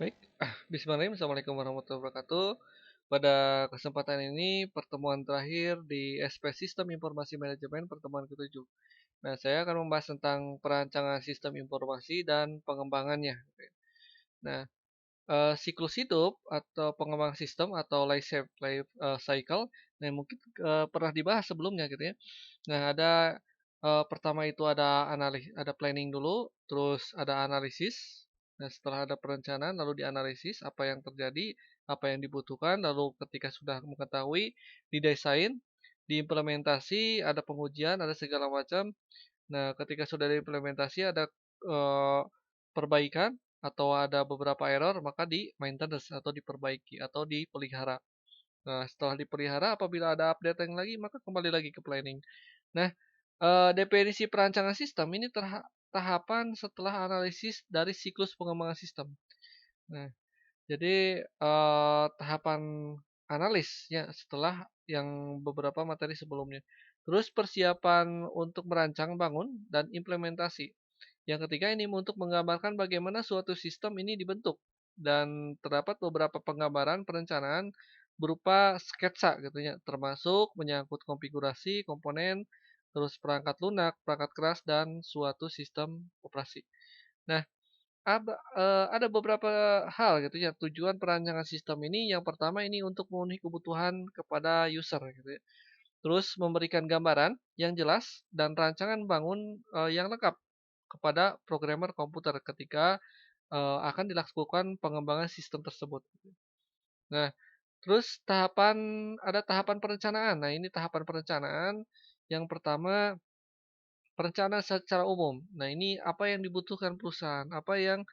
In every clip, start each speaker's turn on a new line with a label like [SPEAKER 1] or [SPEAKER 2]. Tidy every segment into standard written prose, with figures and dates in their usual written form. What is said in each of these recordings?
[SPEAKER 1] Baik, bismillahirrahmanirrahim. Assalamualaikum warahmatullahi wabarakatuh. Pada kesempatan ini pertemuan terakhir di SP Sistem Informasi Manajemen pertemuan ke-7. Nah, saya akan membahas tentang perancangan sistem informasi dan pengembangannya. Nah, siklus hidup atau pengembangan sistem atau life cycle, nah mungkin pernah dibahas sebelumnya gitu ya. Nah, pertama itu ada planning dulu, terus ada analisis. Nah, setelah ada perencanaan lalu dianalisis apa yang terjadi, apa yang dibutuhkan, lalu ketika sudah mengetahui, didesain, diimplementasi, ada pengujian, ada segala macam. Nah, ketika sudah diimplementasi ada eee, perbaikan atau ada beberapa error, maka di-maintenance atau diperbaiki atau dipelihara. Nah, setelah dipelihara apabila ada update yang lagi, maka kembali lagi ke planning. Nah, definisi perancangan sistem ini tahapan setelah analisis dari siklus pengembangan sistem. Nah, jadi, tahapan analisnya setelah yang beberapa materi sebelumnya. Terus persiapan untuk merancang, bangun, dan implementasi. Yang ketiga ini untuk menggambarkan bagaimana suatu sistem ini dibentuk. Dan terdapat beberapa penggambaran perencanaan berupa sketsa gitu ya, termasuk menyangkut konfigurasi, komponen, terus perangkat lunak, perangkat keras, dan suatu sistem operasi. Nah, ada beberapa hal gitu ya, tujuan perancangan sistem ini, yang pertama ini untuk memenuhi kebutuhan kepada user gitu ya. Terus memberikan gambaran yang jelas dan rancangan bangun, yang lengkap kepada programmer komputer ketika, akan dilakukan pengembangan sistem tersebut. Nah, terus ada tahapan perencanaan. Nah, ini tahapan perencanaan yang pertama, perencanaan secara umum. Nah, ini apa yang dibutuhkan perusahaan, apa yang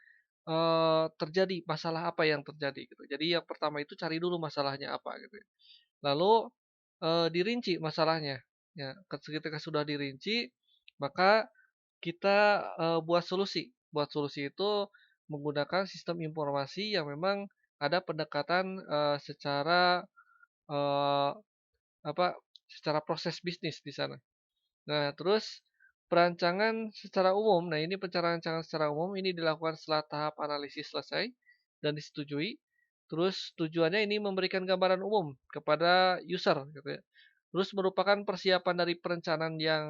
[SPEAKER 1] terjadi, masalah apa yang terjadi gitu. Jadi yang pertama itu cari dulu masalahnya apa gitu ya. Lalu, dirinci masalahnya. Ya, ketika sudah dirinci, maka kita, buat solusi. Buat solusi itu menggunakan sistem informasi yang memang ada pendekatan, eee, apa, secara proses bisnis di sana. Nah, terus perancangan secara umum. Nah, ini perancangan secara umum ini dilakukan setelah tahap analisis selesai dan disetujui. Terus tujuannya ini memberikan gambaran umum kepada user gitu ya. Terus merupakan persiapan dari perencanaan yang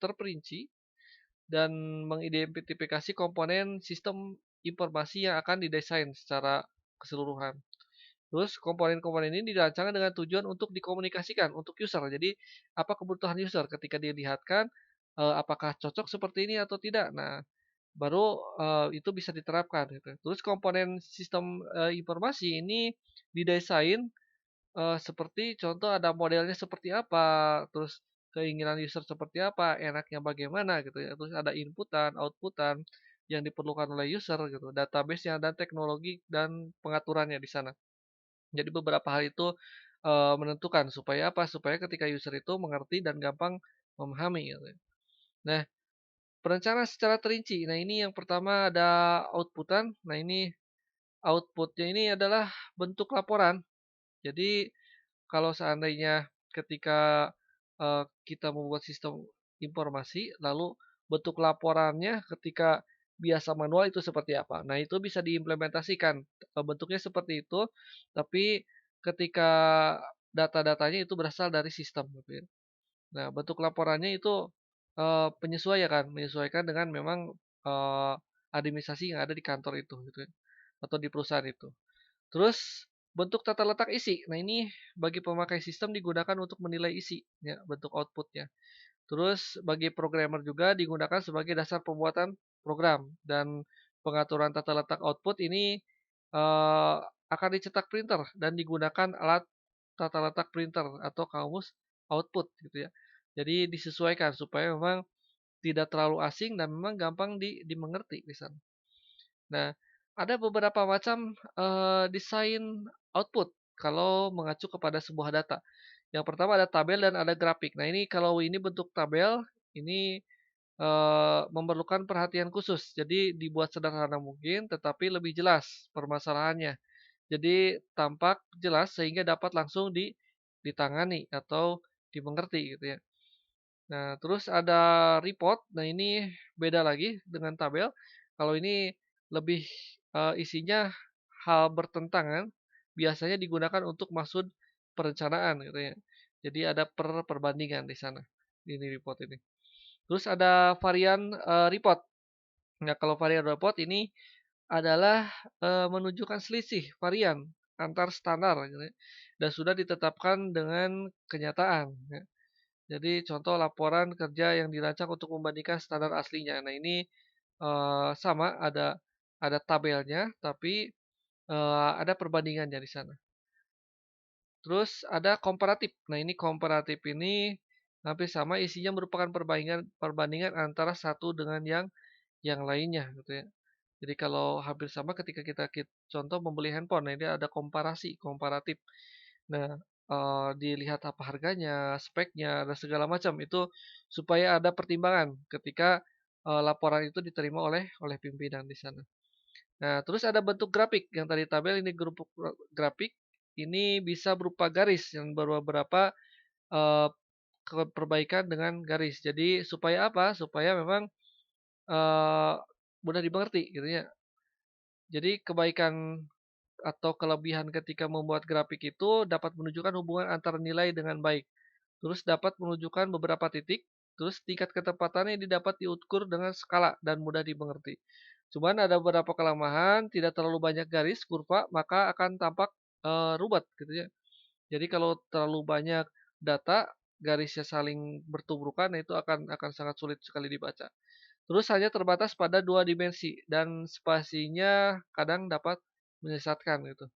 [SPEAKER 1] terperinci dan mengidentifikasi komponen sistem informasi yang akan didesain secara keseluruhan. Terus komponen-komponen ini dirancangkan dengan tujuan untuk dikomunikasikan untuk user. Jadi apa kebutuhan user ketika dilihatkan, apakah cocok seperti ini atau tidak. Nah, baru, itu bisa diterapkan gitu. Terus komponen sistem, informasi ini didesain, seperti contoh ada modelnya seperti apa, terus keinginan user seperti apa, enaknya bagaimana gitu ya. Terus ada inputan, outputan yang diperlukan oleh user gitu, database-nya dan teknologi dan pengaturannya di sana. Jadi beberapa hal itu, menentukan supaya apa, supaya ketika user itu mengerti dan gampang memahami gitu ya. Nah, perencanaan secara terinci. Nah, ini yang pertama ada outputan. Nah, ini outputnya ini adalah bentuk laporan. Jadi kalau seandainya ketika, kita membuat sistem informasi, lalu bentuk laporannya ketika biasa manual itu seperti apa. Nah, itu bisa diimplementasikan, bentuknya seperti itu, tapi ketika data-datanya itu berasal dari sistem gitu ya. Nah, bentuk laporannya itu, menyesuaikan dengan memang, eee, administrasi yang ada di kantor itu gitu ya, atau di perusahaan itu. Terus bentuk tata letak isi. Nah, ini bagi pemakai sistem digunakan untuk menilai isi, ya, bentuk outputnya. Terus bagi programmer juga digunakan sebagai dasar pembuatan program dan pengaturan tata letak output ini, akan dicetak printer dan digunakan alat tata letak printer atau kamus output gitu ya. Jadi disesuaikan supaya memang tidak terlalu asing dan memang gampang dimengerti di sana. Nah, ada beberapa macam, desain output kalau mengacu kepada sebuah data. Yang pertama ada tabel dan ada grafik. Nah, ini kalau ini bentuk tabel, ini, memerlukan perhatian khusus. Jadi dibuat sederhana mungkin tetapi lebih jelas permasalahannya. Jadi tampak jelas sehingga dapat langsung ditangani atau dimengerti gitu ya. Nah, terus ada report. Nah, ini beda lagi dengan tabel. Kalau ini lebih isinya hal bertentangan, biasanya digunakan untuk maksud perencanaan gitu ya. Jadi ada perbandingan di sana, ini report ini. Terus ada varian, report. Nah, kalau varian report ini adalah, menunjukkan selisih varian antar standar gitu ya, dan sudah ditetapkan dengan kenyataan ya. Jadi contoh laporan kerja yang dirancang untuk membandingkan standar aslinya. Nah ini, sama ada tabelnya, tapi, ada perbandingannya di sana. Terus ada komparatif. Nah ini komparatif ini hampir sama, isinya merupakan perbandingan perbandingan antara satu dengan yang lainnya gitu ya. Jadi kalau hampir sama ketika kita contoh membeli handphone, nah ini ada komparasi, komparatif. Nah, dilihat apa harganya, speknya, dan segala macam itu supaya ada pertimbangan ketika, laporan itu diterima oleh pimpinan di sana. Nah, terus ada bentuk grafik yang tadi tabel ini grup grafik ini bisa berupa garis yang beberapa, eee, perbaikan dengan garis. Jadi supaya apa? Supaya memang, eee, mudah dimengerti gitu ya. Jadi kebaikan atau kelebihan ketika membuat grafik itu dapat menunjukkan hubungan antara nilai dengan baik. Terus dapat menunjukkan beberapa titik, terus tingkat ketepatannya ini dapat diukur dengan skala dan mudah dimengerti. Cuman ada beberapa kelemahan, tidak terlalu banyak garis kurva, maka akan tampak ruwet gitu ya. Jadi kalau terlalu banyak data, garisnya saling bertubrukan, nah itu akan sangat sulit sekali dibaca. Terus hanya terbatas pada dua dimensi dan spasinya kadang dapat menyesatkan gitu.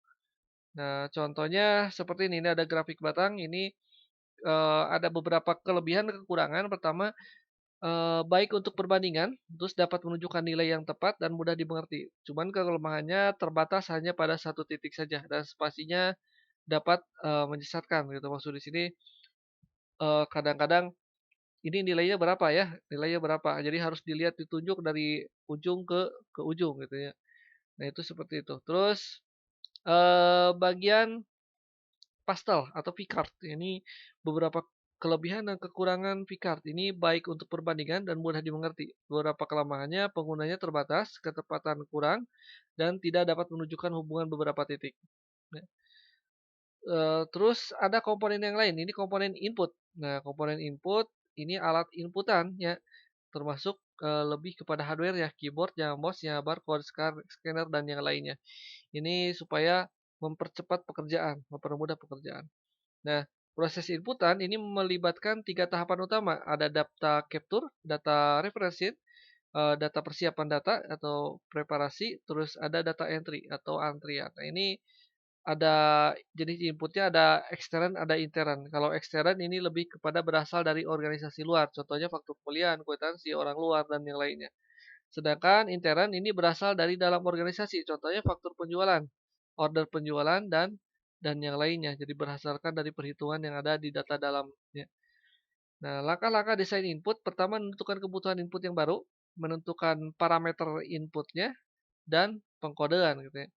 [SPEAKER 1] Nah, contohnya seperti ini ada grafik batang, ini, ada beberapa kelebihan dan kekurangan. Pertama, baik untuk perbandingan, terus dapat menunjukkan nilai yang tepat dan mudah dimengerti. Cuman kelemahannya terbatas hanya pada satu titik saja dan spasinya dapat, menyesatkan gitu. Maksud di sini, kadang-kadang ini nilainya berapa ya, nilainya berapa. Jadi harus dilihat ditunjuk dari ujung ke ujung gitu ya. Nah itu seperti itu. Terus, bagian pastel atau Picard. Ini beberapa kelebihan dan kekurangan Picard. Ini baik untuk perbandingan dan mudah dimengerti. Beberapa kelemahannya, penggunanya terbatas, ketepatan kurang, dan tidak dapat menunjukkan hubungan beberapa titik. Nah, terus ada komponen yang lain, ini komponen input. Nah, komponen input ini alat inputan ya, termasuk lebih kepada hardware ya, keyboard-nya, mouse-nya, barcode, scanner, dan yang lainnya. Ini supaya mempercepat pekerjaan, mempermudah pekerjaan. Nah, proses inputan ini melibatkan tiga tahapan utama. Ada data capture, data referencing, data persiapan data atau preparasi, terus ada data entry atau antrian. Nah, ini ada jenis inputnya ada ekstern, ada intern. Kalau ekstern ini lebih kepada berasal dari organisasi luar. Contohnya faktur kuliah, kwitansi, orang luar, dan yang lainnya. Sedangkan intern ini berasal dari dalam organisasi. Contohnya faktur penjualan, order penjualan, dan yang lainnya. Jadi berdasarkan dari perhitungan yang ada di data dalam. Ya. Nah, langkah-langkah desain input. Pertama, menentukan kebutuhan input yang baru. Menentukan parameter inputnya. Dan pengkodean gitu ya.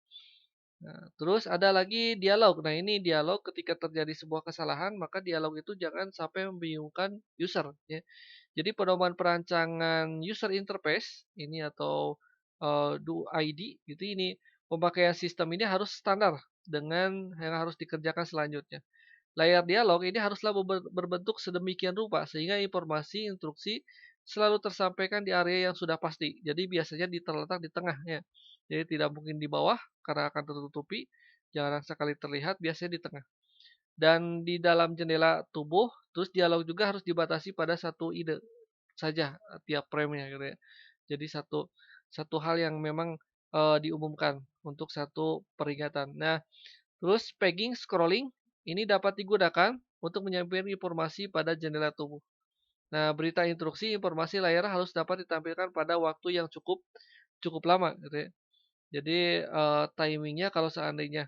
[SPEAKER 1] Nah, terus ada lagi dialog. Nah, ini dialog ketika terjadi sebuah kesalahan, maka dialog itu jangan sampai membingungkan user ya. Jadi pedoman perancangan user interface ini atau DUID gitu ini pemakaian sistem ini harus standar dengan yang harus dikerjakan selanjutnya. Layar dialog ini haruslah berbentuk sedemikian rupa sehingga informasi instruksi selalu tersampaikan di area yang sudah pasti. Jadi biasanya terletak di tengah ya. Jadi tidak mungkin di bawah karena akan tertutupi. Jarang sekali terlihat, biasanya di tengah. Dan di dalam jendela tubuh, terus dialog juga harus dibatasi pada satu ide saja tiap frame-nya gitu ya. Jadi satu satu hal yang memang diumumkan untuk satu peringatan. Nah, terus pegging scrolling ini dapat digunakan untuk menyampaikan informasi pada jendela tubuh. Nah, berita instruksi informasi layar harus dapat ditampilkan pada waktu yang cukup cukup lama gitu ya. Jadi timingnya kalau seandainya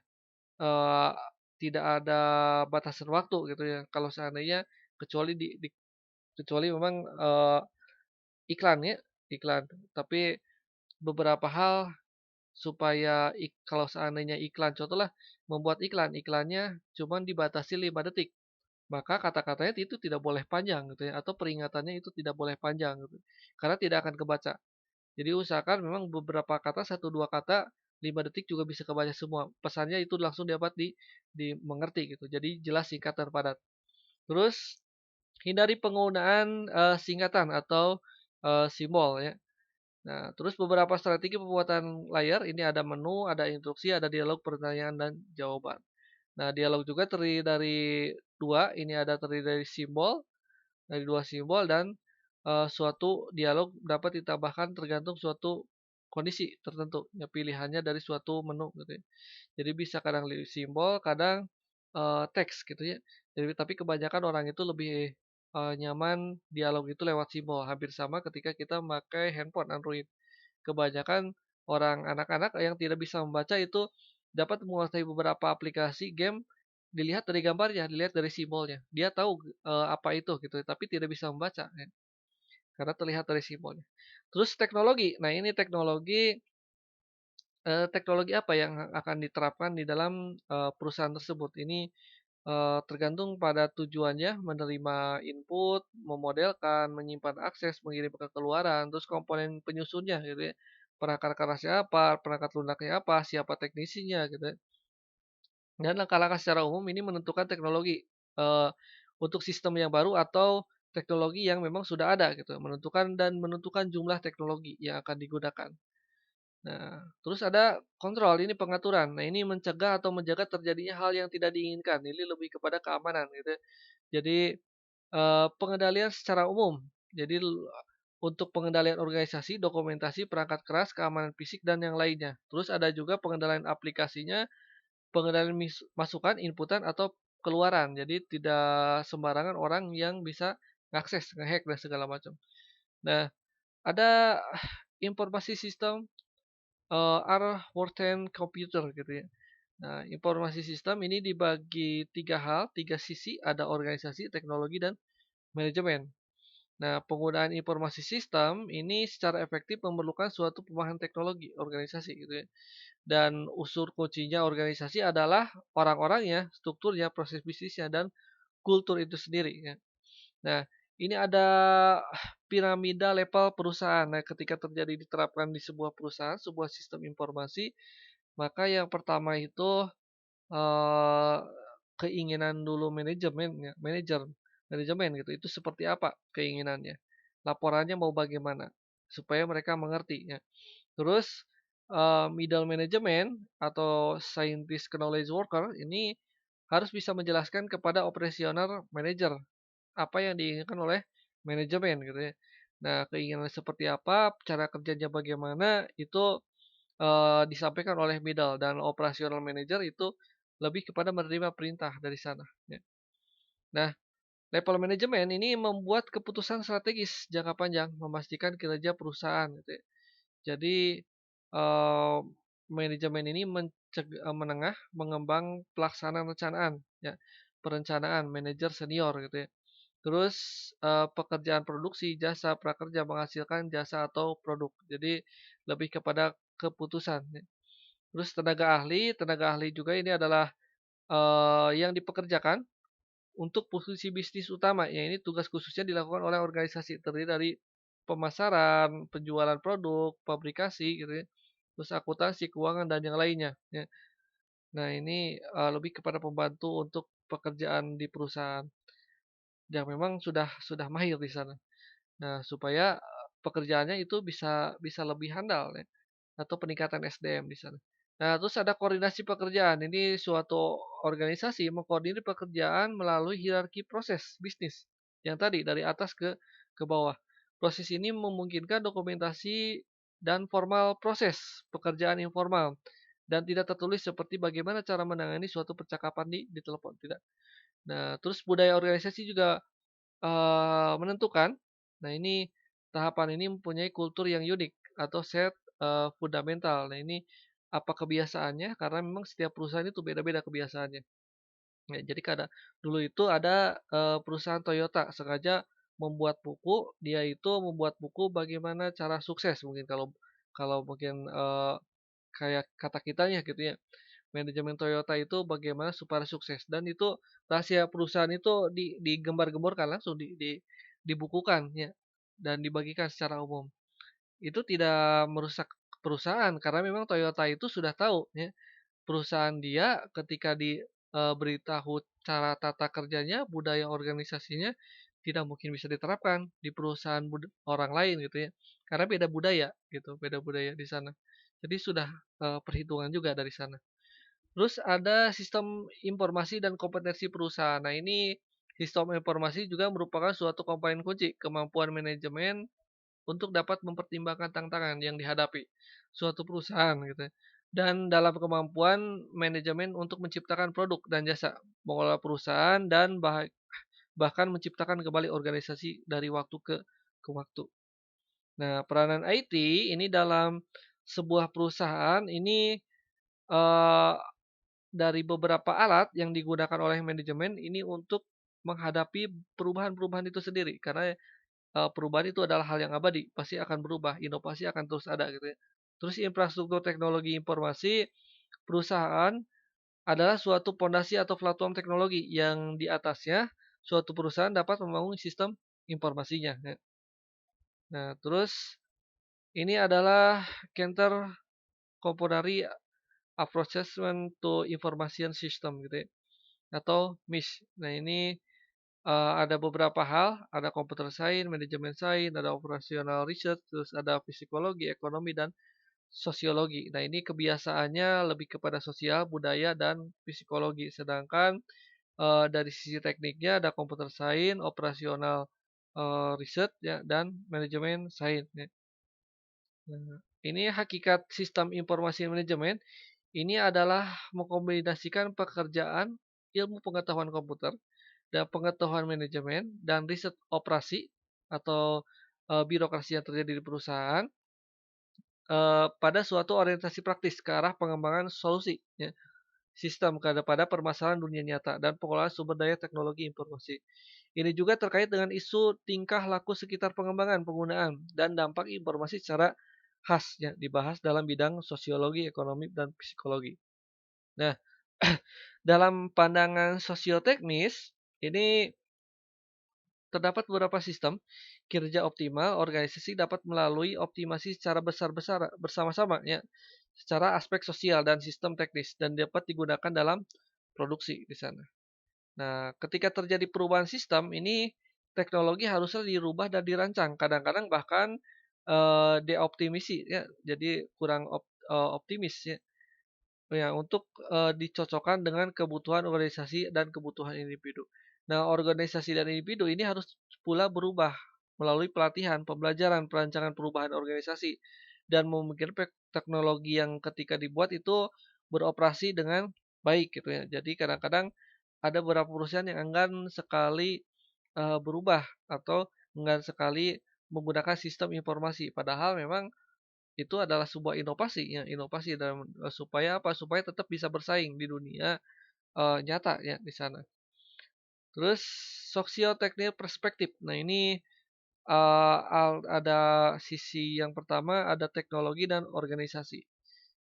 [SPEAKER 1] eee, tidak ada batasan waktu gitu ya. Kalau seandainya kecuali kecuali memang iklan ya, iklan. Tapi beberapa hal supaya kalau seandainya iklan contohlah membuat iklan, iklannya cuman dibatasi 5 detik. Maka kata-katanya itu tidak boleh panjang gitu ya, atau peringatannya itu tidak boleh panjang gitu. Karena tidak akan kebaca. Jadi usahakan memang beberapa kata, satu 2 kata 5 detik juga bisa kebaca semua. Pesannya itu langsung dapat dimengerti gitu. Jadi jelas, singkat, dan padat. Terus hindari penggunaan singkatan atau simbol ya. Nah, terus beberapa strategi pembuatan layar ini ada menu, ada instruksi, ada dialog pertanyaan dan jawaban. Nah, dialog juga terdiri dari dua, ini ada terdiri dari dua simbol dan suatu dialog dapat ditambahkan tergantung suatu kondisi tertentu. Ya, pilihannya dari suatu menu gitu ya. Jadi bisa kadang simbol, kadang teks gitu ya. Jadi tapi kebanyakan orang itu lebih nyaman dialog itu lewat simbol. Hampir sama ketika kita memakai handphone Android. Kebanyakan orang anak-anak yang tidak bisa membaca itu dapat menguasai beberapa aplikasi game dilihat dari gambarnya, dilihat dari simbolnya. Dia tahu apa itu gitu, tapi tidak bisa membaca ya, karena terlihat dari simbolnya. Terus teknologi. Nah, ini teknologi apa yang akan diterapkan di dalam perusahaan tersebut. Ini tergantung pada tujuannya, menerima input, memodelkan, menyimpan akses, mengirim ke keluaran, terus komponen penyusunnya gitu ya. Perangkat kerasnya apa, perangkat lunaknya apa, siapa teknisinya gitu ya. Dan langkah-langkah secara umum ini menentukan teknologi untuk sistem yang baru atau teknologi yang memang sudah ada gitu, menentukan jumlah teknologi yang akan digunakan. Nah, terus ada kontrol, ini pengaturan. Nah, ini mencegah atau menjaga terjadinya hal yang tidak diinginkan. Ini lebih kepada keamanan gitu ya. Jadi pengendalian secara umum. Jadi untuk pengendalian organisasi, dokumentasi, perangkat keras, keamanan fisik dan yang lainnya. Terus ada juga pengendalian aplikasinya, pengendalian masukan, inputan atau keluaran. Jadi tidak sembarangan orang yang bisa ngakses, ngehack dan segala macam. Nah, ada informasi sistem R-Worten Computer gitu ya. Nah, informasi sistem ini dibagi tiga hal, tiga sisi, ada organisasi, teknologi, dan manajemen. Nah, penggunaan informasi sistem ini secara efektif memerlukan suatu pemahaman teknologi organisasi gitu ya. Dan unsur kuncinya organisasi adalah orang-orangnya, strukturnya, proses bisnisnya, dan kultur itu sendiri ya. Nah, ini ada piramida level perusahaan. Nah, ketika terjadi diterapkan di sebuah perusahaan, sebuah sistem informasi, maka yang pertama itu eee, keinginan dulu manajemen ya, manajemen gitu, itu seperti apa keinginannya, laporannya mau bagaimana, supaya mereka mengerti ya. Terus, middle management atau scientist knowledge worker ini harus bisa menjelaskan kepada operational manager apa yang diinginkan oleh manajemen gitu ya. Nah, keinginan seperti apa, cara kerjanya bagaimana, itu disampaikan oleh middle dan operational manager itu lebih kepada menerima perintah dari sana, ya. Nah, level manajemen ini membuat keputusan strategis jangka panjang, memastikan kinerja perusahaan gitu ya. Jadi, eee, manajemen ini menengah, mengembang pelaksanaan rencanaan, ya, perencanaan, manajer senior gitu ya. Terus, pekerjaan produksi, jasa, prakerja menghasilkan jasa atau produk. Jadi lebih kepada keputusan ya. Terus tenaga ahli juga ini adalah, yang dipekerjakan untuk posisi bisnis utama, ya ini tugas khususnya dilakukan oleh organisasi, terdiri dari pemasaran, penjualan produk, pabrikasi gitu ya, terus akuntansi, keuangan, dan yang lainnya, ya. Nah ini, lebih kepada pembantu untuk pekerjaan di perusahaan, yang memang sudah mahir di sana. Nah supaya, pekerjaannya itu bisa bisa lebih handal ya, atau peningkatan SDM di sana. Nah, terus ada koordinasi pekerjaan. Ini suatu organisasi mengkoordinir pekerjaan melalui hierarki proses bisnis. Yang tadi dari atas ke bawah. Proses ini memungkinkan dokumentasi dan formal proses pekerjaan informal dan tidak tertulis seperti bagaimana cara menangani suatu percakapan di telepon, tidak. Nah, terus budaya organisasi juga menentukan. Nah, ini tahapan ini mempunyai kultur yang unik atau set fundamental. Nah, ini apa kebiasaannya? Karena memang setiap perusahaan itu beda-beda kebiasaannya. Ya, jadi dulu itu ada perusahaan Toyota sengaja membuat buku, dia itu membuat buku bagaimana cara sukses mungkin kalau kalau mungkin kayak kata kitanya gitu ya. Manajemen Toyota itu bagaimana supaya sukses dan itu rahasia perusahaan itu digembar-gemborkan langsung dibukukan ya dan dibagikan secara umum. Itu tidak merusak perusahaan karena memang Toyota itu sudah tahu ya, perusahaan dia ketika beritahu cara tata kerjanya, budaya organisasinya, tidak mungkin bisa diterapkan di perusahaan orang lain gitu ya. Karena beda budaya gitu, beda budaya di sana. Jadi sudah, perhitungan juga dari sana. Terus ada sistem informasi dan kompetensi perusahaan. Nah ini, sistem informasi juga merupakan suatu komponen kunci kemampuan manajemen untuk dapat mempertimbangkan tantangan yang dihadapi suatu perusahaan gitu ya. Dan dalam kemampuan manajemen untuk menciptakan produk dan jasa, mengelola perusahaan dan bahkan menciptakan kembali organisasi dari waktu ke waktu. Nah, peranan IT ini dalam sebuah perusahaan ini eh, dari beberapa alat yang digunakan oleh manajemen ini untuk menghadapi perubahan-perubahan itu sendiri karena perubahan itu adalah hal yang abadi, pasti akan berubah, inovasi akan terus ada gitu ya. Terus infrastruktur teknologi informasi perusahaan adalah suatu pondasi atau platform teknologi yang di atasnya suatu perusahaan dapat membangun sistem informasinya ya. Nah, terus ini adalah counter componentary approachment to information system gitu ya, atau MIS. Nah, ini ada beberapa hal, ada computer science, manajemen science, ada operational research, terus ada psikologi, ekonomi, dan sosiologi. Nah, ini kebiasaannya lebih kepada sosial, budaya, dan psikologi. Sedangkan dari sisi tekniknya ada computer science, operational research, ya, dan manajemen science. Ya. Nah, ini hakikat sistem informasi manajemen. Ini adalah mengkombinasikan pekerjaan ilmu pengetahuan komputer dan pengetahuan manajemen dan riset operasi atau birokrasi yang terjadi di perusahaan pada suatu orientasi praktis ke arah pengembangan solusi ya, sistem pada permasalahan dunia nyata dan pengelolaan sumber daya teknologi informasi. Ini juga terkait dengan isu tingkah laku sekitar pengembangan, penggunaan, dan dampak informasi secara khas yang dibahas dalam bidang sosiologi, ekonomi, dan psikologi. Nah, dalam pandangan sosioteknis, ini terdapat beberapa sistem kinerja optimal organisasi dapat melalui optimasi secara besar-besar bersama-sama ya, secara aspek sosial dan sistem teknis dan dapat digunakan dalam produksi di sana. Nah, ketika terjadi perubahan sistem ini teknologi harusnya dirubah dan dirancang. Kadang-kadang bahkan deoptimisi ya, jadi kurang optimis ya. Ya, untuk dicocokkan dengan kebutuhan organisasi dan kebutuhan individu. Nah, organisasi dan individu ini harus pula berubah melalui pelatihan, pembelajaran, perancangan perubahan organisasi, dan memikirkan teknologi yang ketika dibuat itu beroperasi dengan baik gitu ya. Jadi kadang-kadang ada beberapa perusahaan yang enggan sekali berubah atau enggan sekali menggunakan sistem informasi. Padahal memang itu adalah sebuah inovasi ya, inovasi dalam supaya apa? Supaya tetap bisa bersaing di dunia nyata ya di sana. Terus sosioteknik perspektif. Nah, ini ada sisi yang pertama ada teknologi dan organisasi.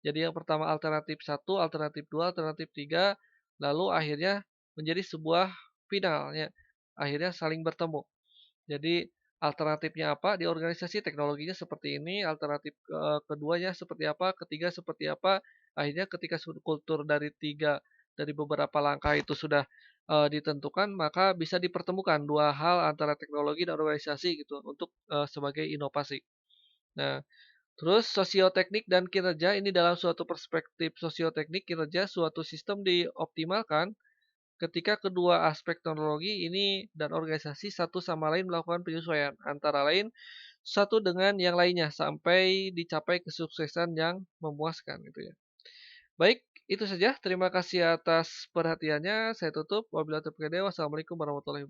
[SPEAKER 1] Jadi yang pertama alternatif satu, alternatif dua, alternatif tiga, lalu akhirnya menjadi sebuah final ya. Akhirnya saling bertemu. Jadi alternatifnya apa? Di organisasi teknologinya seperti ini, alternatif keduanya seperti apa, ketiga seperti apa. Akhirnya ketika kultur dari beberapa langkah itu sudah ditentukan, maka bisa dipertemukan dua hal antara teknologi dan organisasi gitu untuk sebagai inovasi. Nah, terus sosioteknik dan kinerja ini dalam suatu perspektif sosioteknik kinerja suatu sistem dioptimalkan ketika kedua aspek teknologi ini dan organisasi satu sama lain melakukan penyesuaian antara lain satu dengan yang lainnya sampai dicapai kesuksesan yang memuaskan gitu ya. Baik, itu saja. Terima kasih atas perhatiannya. Saya tutup. Wabillahi taufiq hidayah. Wassalamualaikum warahmatullahi wabarakatuh.